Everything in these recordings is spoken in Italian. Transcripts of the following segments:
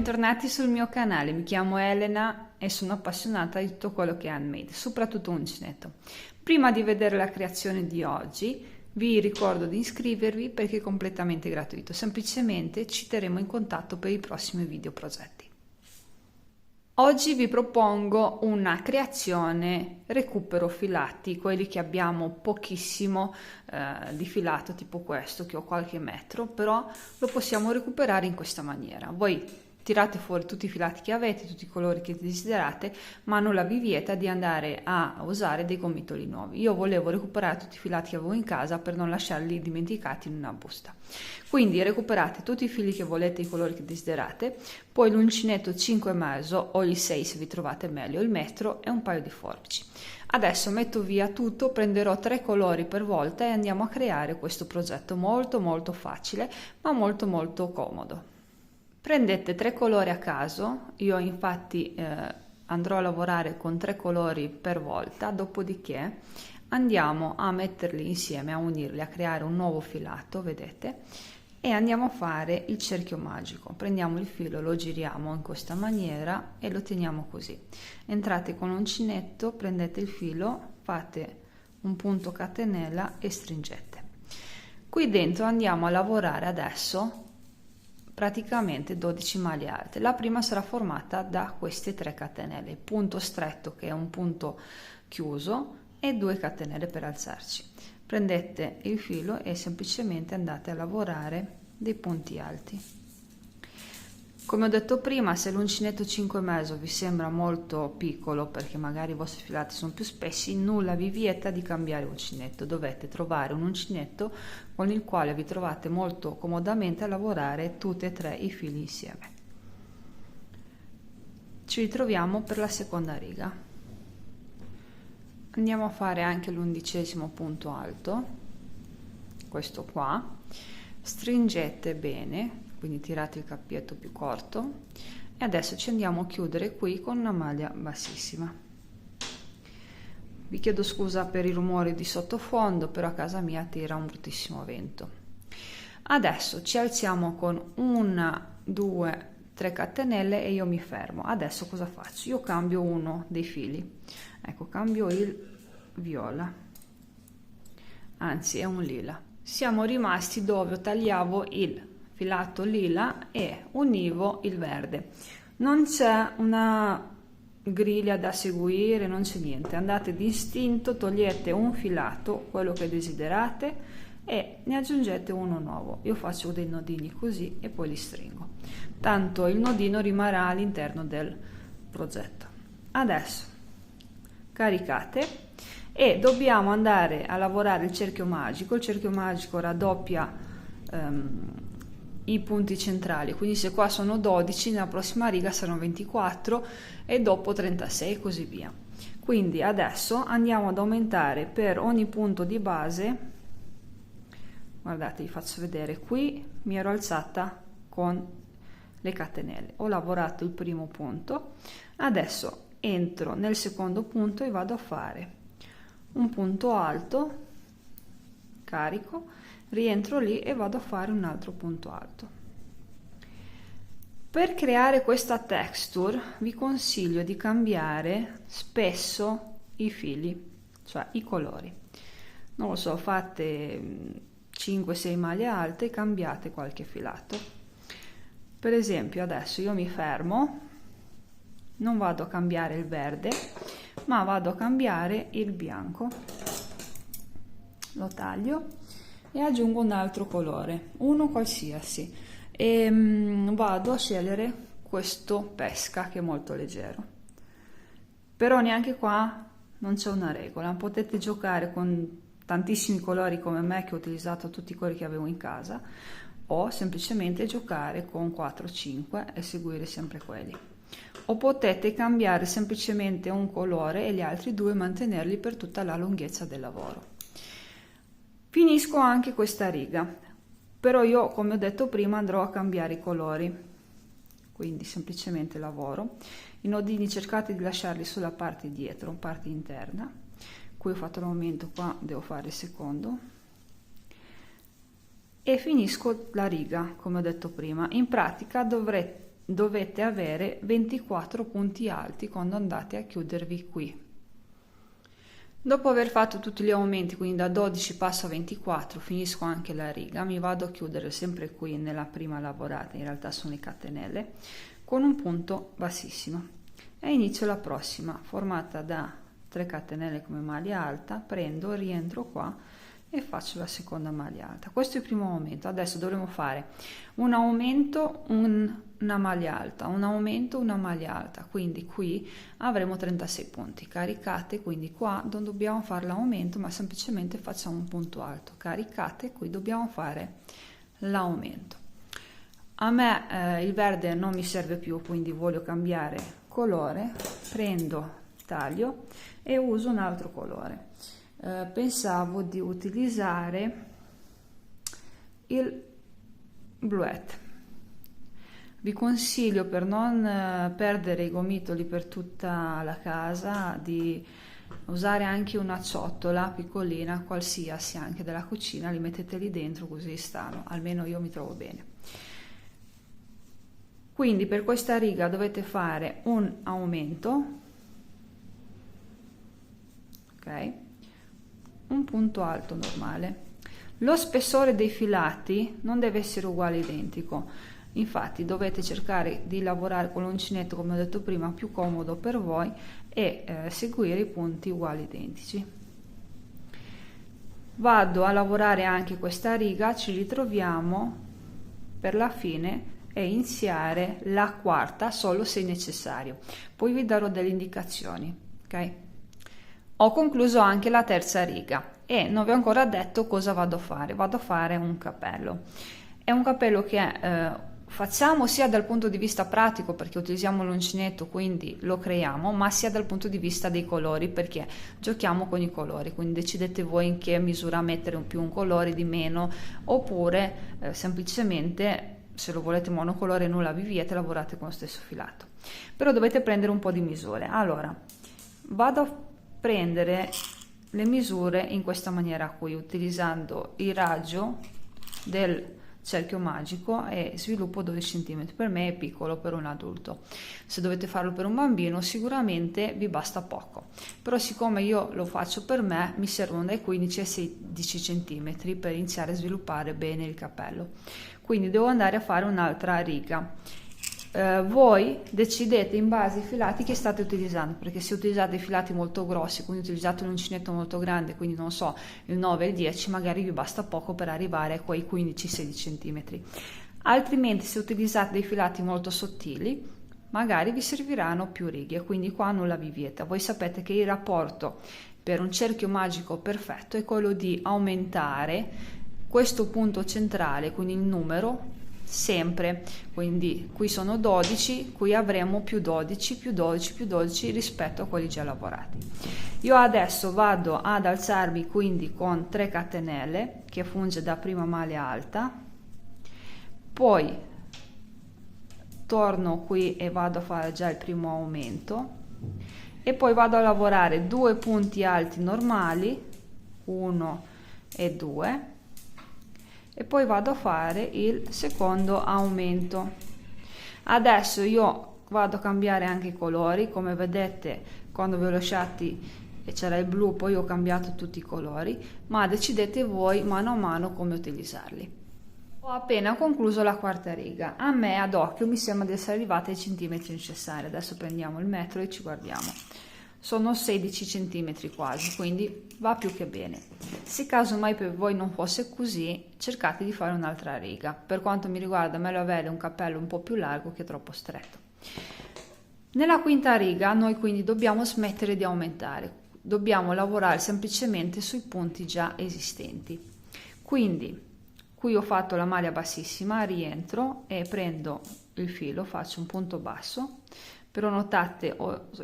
bentornati sul mio canale, mi chiamo Elena e sono appassionata di tutto quello che è handmade, soprattutto uncinetto. Prima di vedere la creazione di oggi vi ricordo di iscrivervi perché è completamente gratuito, semplicemente ci terremo in contatto per i prossimi video progetti. Oggi vi propongo una creazione recupero filati, quelli che abbiamo pochissimo di filato, tipo questo che ho qualche metro, però lo possiamo recuperare in questa maniera. Voi tirate fuori tutti i filati che avete, tutti i colori che desiderate, ma nulla vi vieta di andare a usare dei gomitoli nuovi. Io volevo recuperare tutti i filati che avevo in casa per non lasciarli dimenticati in una busta. Quindi recuperate tutti i fili che volete, i colori che desiderate, poi l'uncinetto 5,5 o il 6 se vi trovate meglio, il metro e un paio di forbici. Adesso metto via tutto, prenderò 3 colori per volta e andiamo a creare questo progetto molto facile ma molto comodo. Prendete 3 colori a caso, io infatti andrò a lavorare con 3 colori per volta, dopodiché andiamo a metterli insieme, a unirli, a creare un nuovo filato, vedete? E andiamo a fare il cerchio magico. Prendiamo il filo, lo giriamo in questa maniera e lo teniamo così. Entrate con l'uncinetto, prendete il filo, fate un punto catenella e stringete. Qui dentro andiamo a lavorare adesso praticamente 12 maglie alte. La prima sarà formata da queste 3 catenelle, punto stretto che è un punto chiuso e 2 catenelle per alzarci. Prendete il filo e semplicemente andate a lavorare dei punti alti. Come ho detto prima, se l'uncinetto 5,5 vi sembra molto piccolo perché magari i vostri filati sono più spessi, nulla vi vieta di cambiare uncinetto. Dovete trovare un uncinetto con il quale vi trovate molto comodamente a lavorare tutti e 3 i fili insieme. Ci ritroviamo per la seconda riga. Andiamo a fare anche l'11° punto alto, questo qua. Stringete bene, quindi tirate il cappietto più corto e adesso ci andiamo a chiudere qui con una maglia bassissima. Vi chiedo scusa per i rumori di sottofondo, però a casa mia tira un bruttissimo vento. Adesso ci alziamo con 1, 2, 3 catenelle e io mi fermo. Adesso cosa faccio? Io cambio uno dei fili, ecco, cambio il viola, anzi è un lila. Siamo rimasti dove tagliavo il filato lila e univo il verde. Non c'è una griglia da seguire, non c'è niente, andate d'istinto, togliete un filato, quello che desiderate, e ne aggiungete uno nuovo. Io faccio dei nodini così e poi li stringo, tanto il nodino rimarrà all'interno del progetto. Adesso caricate e dobbiamo andare a lavorare il cerchio magico. Il cerchio magico raddoppia i punti centrali, quindi se qua sono 12, nella prossima riga saranno 24 e dopo 36 e così via. Quindi adesso andiamo ad aumentare per ogni punto di base. Guardate, vi faccio vedere, qui mi ero alzata con le catenelle, ho lavorato il primo punto, adesso entro nel secondo punto e vado a fare un punto alto, carico, rientro lì e vado a fare un altro punto alto. Per creare questa texture vi consiglio di cambiare spesso i fili, cioè i colori. Non lo so, fate 5-6 maglie alte e cambiate qualche filato. Per esempio adesso io mi fermo, non vado a cambiare il verde ma vado a cambiare il bianco, lo taglio e aggiungo un altro colore, uno qualsiasi, e vado a scegliere questo pesca che è molto leggero. Però neanche qua non c'è una regola, potete giocare con tantissimi colori come me che ho utilizzato tutti quelli che avevo in casa, o semplicemente giocare con 4-5 e seguire sempre quelli. O potete cambiare semplicemente un colore e gli altri due mantenerli per tutta la lunghezza del lavoro. Finisco anche questa riga, però io, come ho detto prima, andrò a cambiare i colori, quindi semplicemente lavoro. I nodini cercate di lasciarli sulla parte dietro, parte interna. Qui ho fatto l'aumento, qua devo fare il secondo. E finisco la riga, come ho detto prima. In pratica dovete avere 24 punti alti quando andate a chiudervi qui. Dopo aver fatto tutti gli aumenti, quindi da 12 passo a 24, finisco anche la riga, mi vado a chiudere sempre qui nella prima lavorata, in realtà sono le catenelle, con un punto bassissimo e inizio la prossima, formata da 3 catenelle come maglia alta, prendo, rientro qua e faccio la seconda maglia alta. Questo è il primo aumento. Adesso dovremo fare un aumento, una maglia alta, un aumento, una maglia alta, quindi qui avremo 36 punti caricate, quindi qua non dobbiamo fare l'aumento ma semplicemente facciamo un punto alto, caricate, qui dobbiamo fare l'aumento. A me il verde non mi serve più, quindi voglio cambiare colore, prendo, taglio e uso un altro colore. Pensavo di utilizzare il bluette. Vi consiglio, per non perdere i gomitoli per tutta la casa, di usare anche una ciotola piccolina, qualsiasi, anche della cucina, li mettete lì dentro così stanno, almeno io mi trovo bene. Quindi per questa riga dovete fare un aumento, ok? Un punto alto normale. Lo spessore dei filati non deve essere uguale identico, infatti dovete cercare di lavorare con l'uncinetto, come ho detto prima, più comodo per voi, e seguire i punti uguali identici. Vado a lavorare anche questa riga, ci ritroviamo per la fine e iniziare la quarta solo se necessario, poi vi darò delle indicazioni, ok? Ho concluso anche la terza riga e non vi ho ancora detto cosa vado a fare un cappello. È un cappello che facciamo sia dal punto di vista pratico, perché utilizziamo l'uncinetto, quindi lo creiamo, ma sia dal punto di vista dei colori, perché giochiamo con i colori, quindi decidete voi in che misura mettere più un colore, di meno, oppure semplicemente, se lo volete monocolore nulla vi vieta, lavorate con lo stesso filato. Però dovete prendere un po' di misure. Allora, vado a prendere le misure in questa maniera qui, utilizzando il raggio del cerchio magico, e sviluppo 12 cm. Per me è piccolo, per un adulto. Se dovete farlo per un bambino sicuramente vi basta poco, però siccome io lo faccio per me mi servono dai 15 ai 16 cm per iniziare a sviluppare bene il cappello. Quindi devo andare a fare un'altra riga. Voi decidete in base ai filati che state utilizzando, perché se utilizzate filati molto grossi, quindi utilizzate un uncinetto molto grande, quindi non so, il 9 e il 10, magari vi basta poco per arrivare a quei 15-16 cm. Altrimenti, se utilizzate dei filati molto sottili, magari vi serviranno più righe, quindi qua nulla vi vieta. Voi sapete che il rapporto per un cerchio magico perfetto è quello di aumentare questo punto centrale, quindi il numero, sempre, quindi qui sono 12, qui avremo più 12, più 12, più 12 rispetto a quelli già lavorati. Io adesso vado ad alzarmi quindi con 3 catenelle che funge da prima maglia alta, poi torno qui e vado a fare già il primo aumento e poi vado a lavorare 2 punti alti normali, 1 e 2, e poi vado a fare il secondo aumento. Adesso io vado a cambiare anche i colori, come vedete quando ve l'ho lasciati c'era il blu, poi ho cambiato tutti i colori, ma decidete voi mano a mano come utilizzarli. Ho appena concluso la quarta riga, a me ad occhio mi sembra di essere arrivata ai centimetri necessari. Adesso prendiamo il metro e ci guardiamo. Sono 16 centimetri quasi, quindi va più che bene. Se caso mai per voi non fosse così, cercate di fare un'altra riga. Per quanto mi riguarda, meglio avere un cappello un po' più largo che troppo stretto. Nella quinta riga noi quindi dobbiamo smettere di aumentare, dobbiamo lavorare semplicemente sui punti già esistenti. Quindi qui ho fatto la maglia bassissima, rientro e prendo il filo, faccio un punto basso, però notate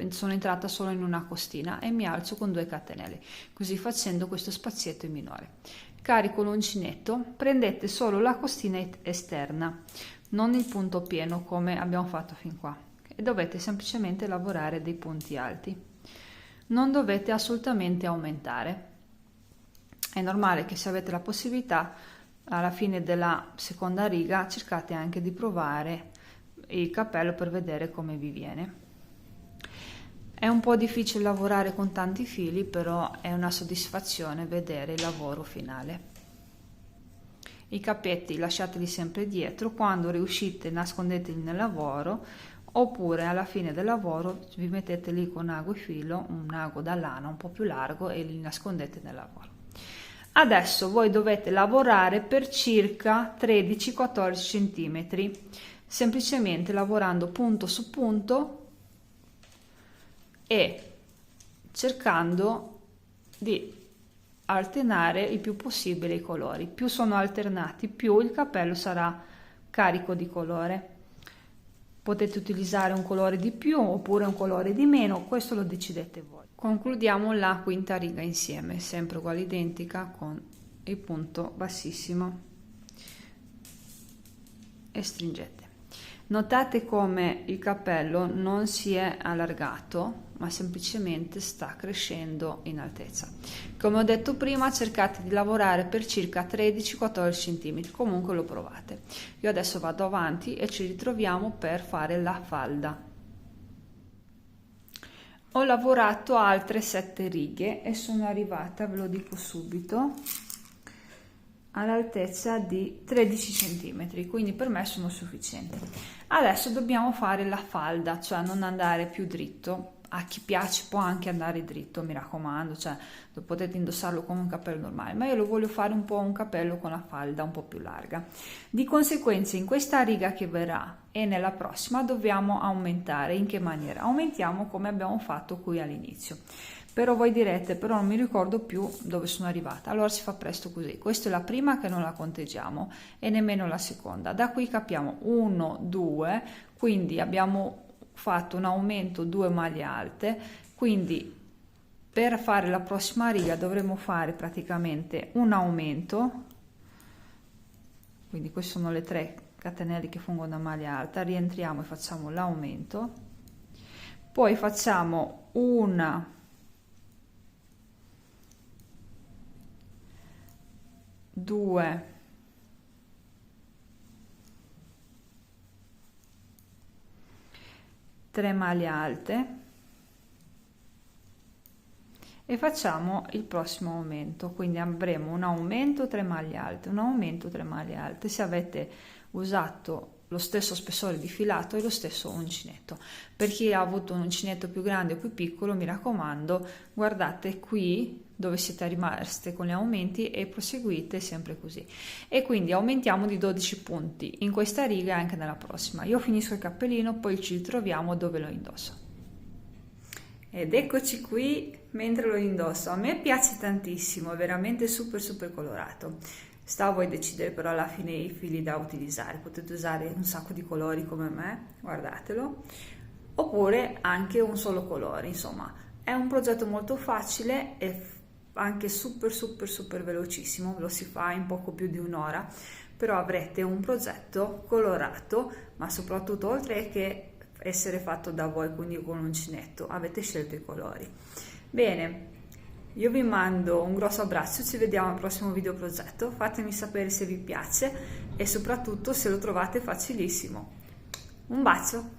sono entrata solo in una costina e mi alzo con 2 catenelle, così facendo questo spazietto in minore. Carico l'uncinetto, prendete solo la costina esterna, non il punto pieno come abbiamo fatto fin qua, e dovete semplicemente lavorare dei punti alti, non dovete assolutamente aumentare. È normale che se avete la possibilità alla fine della seconda riga cercate anche di provare il cappello per vedere come vi viene. È un po' difficile lavorare con tanti fili, però è una soddisfazione vedere il lavoro finale. I cappetti lasciateli sempre dietro, quando riuscite nascondeteli nel lavoro, oppure alla fine del lavoro vi mettete lì con ago e filo, un ago da lana un po' più largo e li nascondete nel lavoro. Adesso voi dovete lavorare per circa 13-14 cm, semplicemente lavorando punto su punto e cercando di alternare il più possibile i colori. Più sono alternati, più il cappello sarà carico di colore. Potete utilizzare un colore di più oppure un colore di meno, questo lo decidete voi. Concludiamo la quinta riga insieme, sempre uguale identica, con il punto bassissimo e stringete. Notate come il cappello non si è allargato, ma semplicemente sta crescendo in altezza. Come ho detto prima, cercate di lavorare per circa 13-14 cm, comunque lo provate. Io adesso vado avanti e ci ritroviamo per fare la falda. Ho lavorato altre 7 righe e sono arrivata, ve lo dico subito, all'altezza di 13 cm, quindi per me sono sufficienti. Adesso dobbiamo fare la falda, cioè non andare più dritto. A chi piace può anche andare dritto, mi raccomando, cioè potete indossarlo come un cappello normale, ma io lo voglio fare un po' un cappello con la falda un po' più larga. Di conseguenza in questa riga che verrà e nella prossima dobbiamo aumentare. In che maniera? Aumentiamo come abbiamo fatto qui all'inizio. Però voi direte, però non mi ricordo più dove sono arrivata. Allora si fa presto così. Questa è la prima che non la conteggiamo e nemmeno la seconda. Da qui capiamo 1, 2, quindi abbiamo fatto un aumento 2 maglie alte, quindi per fare la prossima riga dovremo fare praticamente un aumento, quindi queste sono le 3 catenelle che fungono da maglia alta, rientriamo e facciamo l'aumento, poi facciamo una, 2, 3 maglie alte e facciamo il prossimo aumento, quindi avremo un aumento 3 maglie alte, un aumento 3 maglie alte. Se avete usato lo stesso spessore di filato e lo stesso uncinetto, per chi ha avuto un uncinetto più grande o più piccolo, mi raccomando, guardate qui dove siete rimasti con gli aumenti e proseguite sempre così, e quindi aumentiamo di 12 punti in questa riga e anche nella prossima. Io finisco il cappellino, poi ci ritroviamo dove lo indosso. Ed eccoci qui mentre lo indosso. A me piace tantissimo, è veramente super colorato. Sta a voi decidere però alla fine i fili da utilizzare, potete usare un sacco di colori come me, guardatelo, oppure anche un solo colore. Insomma, è un progetto molto facile e anche super velocissimo, lo si fa in poco più di un'ora, però avrete un progetto colorato, ma soprattutto, oltre che essere fatto da voi, quindi con un uncinetto, avete scelto i colori. Bene, io vi mando un grosso abbraccio, ci vediamo al prossimo video progetto, fatemi sapere se vi piace e soprattutto se lo trovate facilissimo. Un bacio!